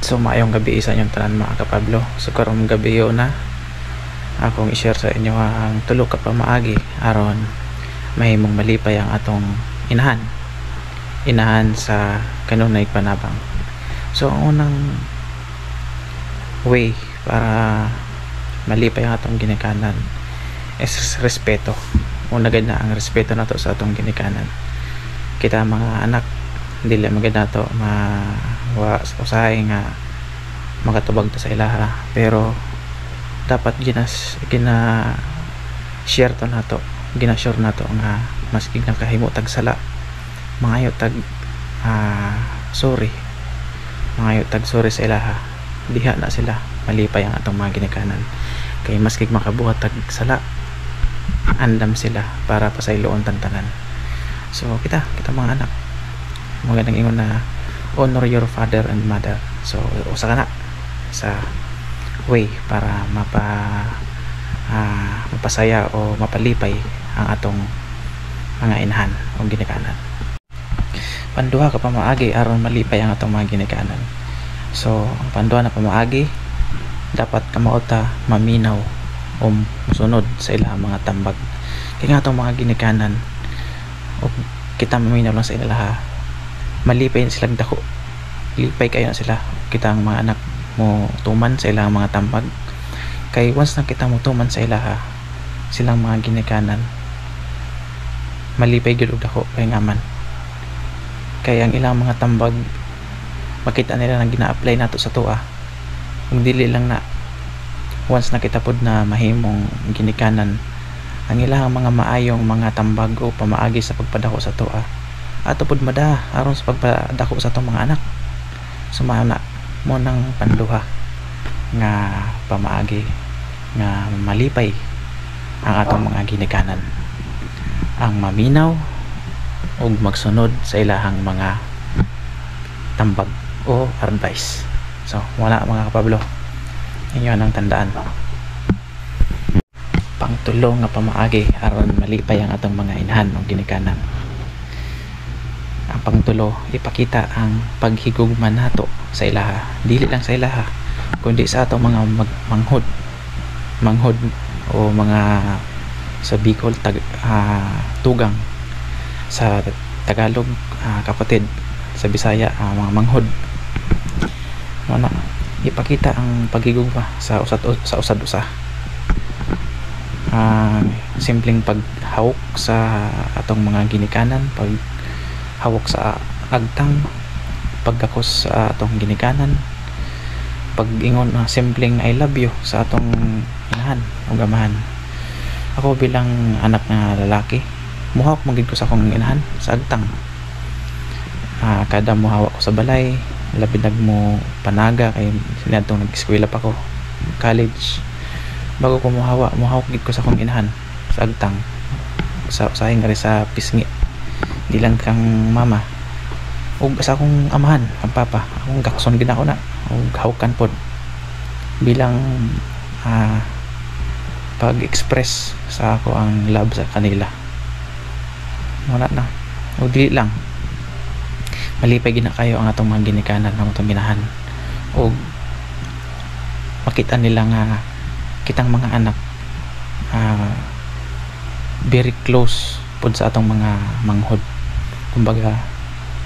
So maayong gabi sa inyong tanan mga kapablo. So karong gabi yun na akong i-share sa inyo ang tulo ka pamaagi aron mahimong malipay ang atong inahan sa kanunay panabang. So ang unang way para malipay ang atong ginikanan is respeto. Una gid na ang respeto nato sa atong ginikanan. Kita mga anak dili magid nato usahay nga makatubag ta sa ilaha, pero dapat share to nato, ginasure nato nga maski nakahimo tag sala mangayo tag sorry sa ilaha, diha na sila malipay ang atong mga ginikanan. Kay maski makabuhat tag sala andam sila para pasayloon tantanan. So kita mga anak magandang ingon na honor your father and mother. So usa ka na sa way para mapasaya o mapalipay ang atong mga inahan o ginikanan. Panduha ka pamaagi aron malipay ang atong mga ginikanan. So ang panduha na pamaagi, dapat kamauta maminaw o musunod sa ilang mga tambag. Kaya nga atong mga ginikanan o kita maminaw lang sa ilaha, malipay silang dako, lipay kayo na sila. Kita ang mga anak mo tuman sa ilang mga tambag, kay once na kita mo tuman sa ilaha silang mga ginikanan, malipay gyud og dako kay ngaman. Kay ang ilang mga tambag makita nila nang gina-apply nato sa tuwa, kung dili lang na once na kita pod na mahimong ginikanan ang ilang mga maayong mga tambag o pamaagi sa pagpadako sa tuwa, ato pod mada aron sa pagpadako sa atong mga anak. Sumana mo nang panduha nga pamaagi nga malipay ang atong mga ginikanan, ang maminaw ug magsunod sa ilahang mga tambag o advice. So wala mga kapablo, inyo ang tandaan. Pangtulo nga pamaagi aron malipay ang atong mga inahan o ginikanan, ang pangtulo, ipakita ang paghigugma nato sa ilaha. Dili lang sa ilaha kundi sa atong mga manghod o mga sa Bicol tugang, sa Tagalog kapatid, sa Bisaya mga manghod. Ano, ipakita ang paghigugma sa usad-usa. Simpleng paghawok sa atong mga ginikanan, paghawok sa agtang, pagkakos sa atong ginikanan, pag-ingon simpleng I love you sa atong inahan o gamahan. Ako bilang anak na lalaki, muhawak magid ko sa akong inahan sa agtang. Kada muhawak ko sa balay, labi mo panaga kay sinadtong nag-eskwela pa ko, college. Bago ko muhawak gid ko sa akong inahan sa agtang, sa usahay nga sa pisngi. Di lang kang mama ug sa akong amahan, ang papa, akong gakson gid ako na ug hawkan pod bilang pag-express sa ako ang love sa kanila. Wala na o dili lang malipay gina kayo ang atong mga ginikanan, ang atong ginahan, o makita nila nga kitang mga anak very close pod sa atong mga manghod. Kumbaga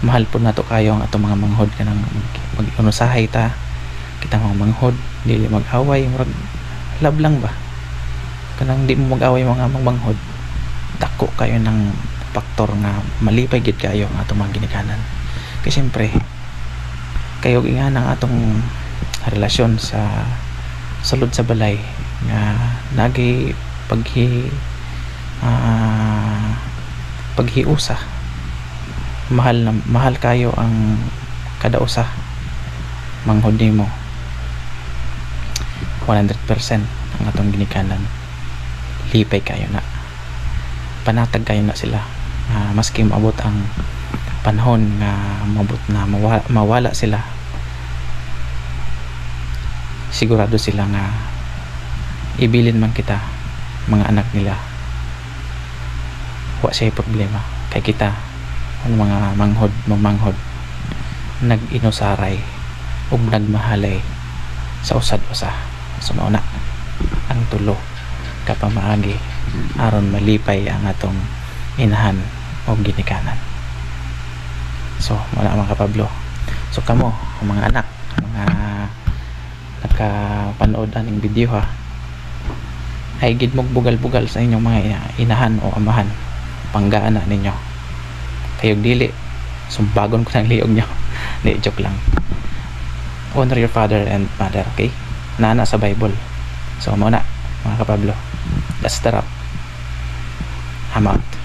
mahal po nato kayo ang atong mga manghod, kanang mag-unusahay ta kitang mga manghod, dili mag-away, murag love lang ba, kanang di mo mag-away mga manghod, dako kayo ng faktor nga malipay gid kayo ang atong mga ginikanan. Kasi siyempre kayo nga ang atong relasyon sa sulod sa balay nga nagi paghiusa, mahal kayo ang kada usa manghod nimo 100% ang atong ginikanan, lipay kayo na, panatag kayo na sila. Maski maabot ang panahon nga mabot na mawala sila, sigurado sila nga ibilin man kita mga anak nila, wa siya problema. Kay kita ang mga manghod nag-inusaray ug nagmahalay sa usad usa. So mao na ang tulo ka pamaagi aron malipay ang atong inahan o ginikanan. So wala mga kapablo. So kamo ang mga anak, mga nakapanood aning video ha, ay gid mog bugal-bugal sa inyong mga inahan o amahan, panggaan na ninyo kayog dili sumbagon ko ng liog nyo. Di, joke lang. Honor your father and mother, okay? Nana sa Bible. So muna mga kapablo, that's the wrap. I'm out.